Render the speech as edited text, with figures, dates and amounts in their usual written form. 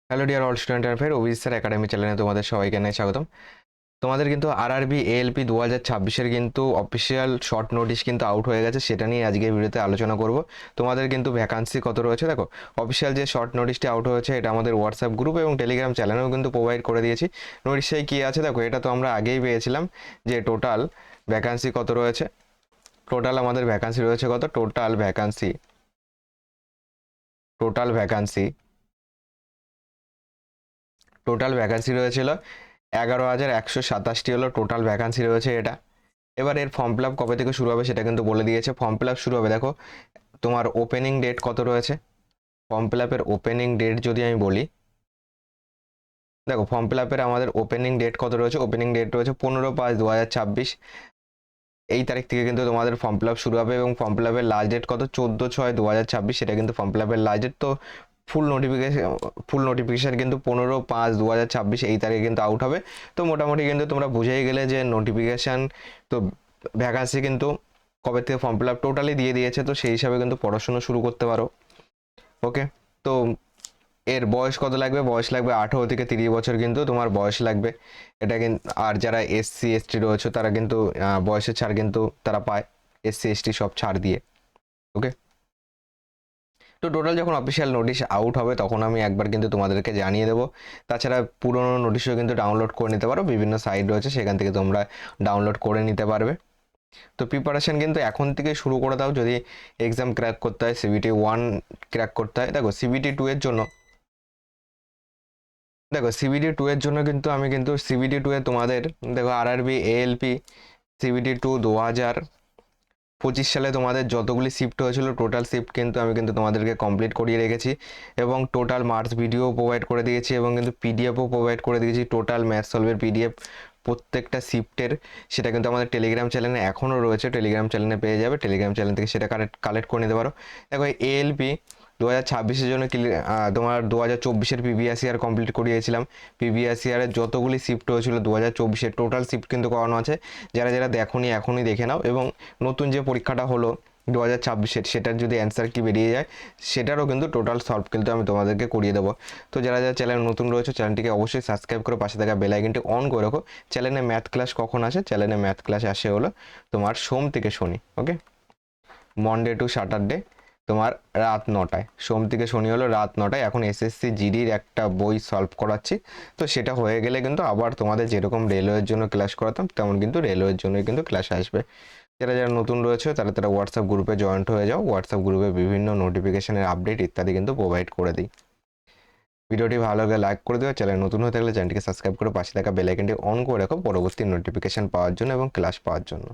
Hello dear all student and friend, Abhijit sir academy চ্যানেলে তোমাদের সবাইকে জানাই স্বাগতম। তোমাদের কিন্তু আরআরবি এএলপি 2026-এর কিন্তু অফিসিয়াল শর্ট নোটিশ কিন্তু আউট হয়ে গেছে, সেটা নিয়ে আজকের ভিডিওতে আলোচনা করব। তোমাদের কিন্তু ভ্যাকান্সি কত রয়েছে দেখো। অফিসিয়াল যে শর্ট নোটিশটি আউট হয়েছে এটা আমাদের হোয়াটসঅ্যাপ গ্রুপ এবং টেলিগ্রাম চ্যানেলেও কিন্তু প্রোভাইড করে দিয়েছি। নোটিশে কী আছে দেখো, এটা তো আমরা আগেই পেয়েছিলাম যে টোটাল ভ্যাকান্সি কত রয়েছে। টোটাল আমাদের ভ্যাকান্সি রয়েছে কত, টোটাল ভ্যাকান্সি রয়েছিল 11,127টি হলো টোটাল ভ্যাকান্সি রয়েছে এটা। এবার এর ফর্ম ফিল আপ কবে থেকে শুরু হবে সেটা কিন্তু বলে দিয়েছে। ফর্ম ফিল আপ শুরু হবে দেখো, তোমার ওপেনিং ডেট কত রয়েছে। ফর্ম ফিল আপের ওপেনিং ডেট যদি আমি বলি, দেখো ফর্ম ফিল আপের আমাদের ওপেনিং ডেট কত রয়েছে, ওপেনিং ডেট রয়েছে 15/5/2026। এই তারিখ থেকে কিন্তু তোমাদের ফর্ম ফিল আপ শুরু হবে এবং ফর্ম ফিল আপের লাস্ট ডেট কত, 14/6/2026, সেটা কিন্তু ফর্ম ফিল আপের লাস্ট ডেট। তো ফুল নোটিফিকেশান কিন্তু 15/5/2026 এই তারিখে কিন্তু আউট হবে। তো মোটামুটি কিন্তু তোমরা বুঝেই গেলে যে নোটিফিকেশান তো ভ্যাকান্সি কিন্তু কবে থেকে ফর্ম ফিল আপ টোটালি দিয়ে দিয়েছে, তো সেই হিসাবে কিন্তু পড়াশোনা শুরু করতে পারো। ওকে, তো এর বয়স কত লাগবে, বয়স লাগবে 18 থেকে 30 বছর কিন্তু তোমার বয়স লাগবে এটা কিন্তু। আর যারা এসসি এসটি রয়েছে তারা কিন্তু বয়সের ছাড় কিন্তু তারা পায়, এসসি এসটি সব ছাড় দিয়ে। ওকে, তো টোটাল যখন অফিসিয়াল নোটিশ আউট হবে তখন আমি একবার কিন্তু তোমাদেরকে জানিয়ে দেবো। তাছাড়া পুরোনো নোটিশও কিন্তু ডাউনলোড করে নিতে পারো, বিভিন্ন সাইট রয়েছে সেখান থেকে তোমরা ডাউনলোড করে নিতে পারবে। তো প্রিপারেশন কিন্তু এখন থেকে শুরু করে দাও যদি এক্সাম ক্র্যাক করতে হয়, সিবিটি 1 ক্র্যাক করতে হয়। দেখো সিবিটি 2 এর জন্য, কিন্তু আমি কিন্তু সিবিটি 2 এ তোমাদের দেখো আরআরবি এএলপি সিবিটি 2 2025 সালে তোমাদের যতগুলি শিফট হয়েছিল টোটাল শিফট কিন্তু আমি কিন্তু তোমাদেরকে কমপ্লিট করিয়ে রেখেছি এবং টোটাল মার্কস ভিডিও প্রোভাইড করে দিয়েছি এবং কিন্তু পিডিএফও প্রোভাইড করে দিয়েছি। টোটাল ম্যাথ সলভের পিডিএফ প্রত্যেকটা শিফটের, সেটা কিন্তু আমাদের টেলিগ্রাম চ্যানেলে এখনও রয়েছে, টেলিগ্রাম চ্যানেলে পেয়ে যাবে। টেলিগ্রাম চ্যানেল থেকে সেটা কালেক্ট করে নিতে পারো। দেখো এএলপি 2026-এর জন্য তোমার 2024-এর প্রিভিয়াস ইয়ার কমপ্লিট করিয়েছিলাম। প্রিভিয়াস ইয়ারের যতগুলি শিফট হয়েছিল 2024-এর টোটাল শিফট কিন্তু করানো আছে। যারা যারা দেখোনি এখনই দেখে নাও এবং নতুন যে পরীক্ষাটা হলো 2026-এর সেটার যদি অ্যান্সার কি বেরিয়ে যায় সেটারও কিন্তু টোটাল সলভ কিন্তু আমি তোমাদেরকে করিয়ে দেবো। তো যারা যারা চ্যানেল নতুন রয়েছে চ্যানেলটিকে অবশ্যই সাবস্ক্রাইব করে পাশে থাকা বেল আইকনটি অন করে রাখো। চ্যানেলে ম্যাথ ক্লাস কখন আসে, চ্যানেলে ম্যাথ ক্লাস আসে হলো তোমার সোম থেকে শনি। ওকে, মনডে টু স্যাটারডে তোমার রাত 9টায়, সোম থেকে শনি হলো রাত 9টায়। এখন এসএসসি জিডির একটা বই সলভ করাচ্ছি, তো সেটা হয়ে গেলে কিন্তু আবার তোমাদের যেরকম রেলওয়ের জন্য ক্লাস করাতাম তেমন কিন্তু রেলওয়ের জন্যই কিন্তু ক্লাস আসবে। যারা যারা নতুন রয়েছে তারা তারা হোয়াটসঅ্যাপ গ্রুপে জয়েন্ট হয়ে যাও। হোয়াটসঅ্যাপ গ্রুপে বিভিন্ন নোটিফিকেশনের আপডেট ইত্যাদি কিন্তু প্রোভাইড করে দিই। ভিডিওটি ভালো লাগলে লাইক করে দিও। চ্যানেল নতুন হয়ে থাকলে চ্যানেলটিকে সাবস্ক্রাইব করে পাশে থাকা বেল আইকনটি অন করে রাখো পরবর্তী নোটিফিকেশন পাওয়ার জন্য এবং ক্লাস পাওয়ার জন্য।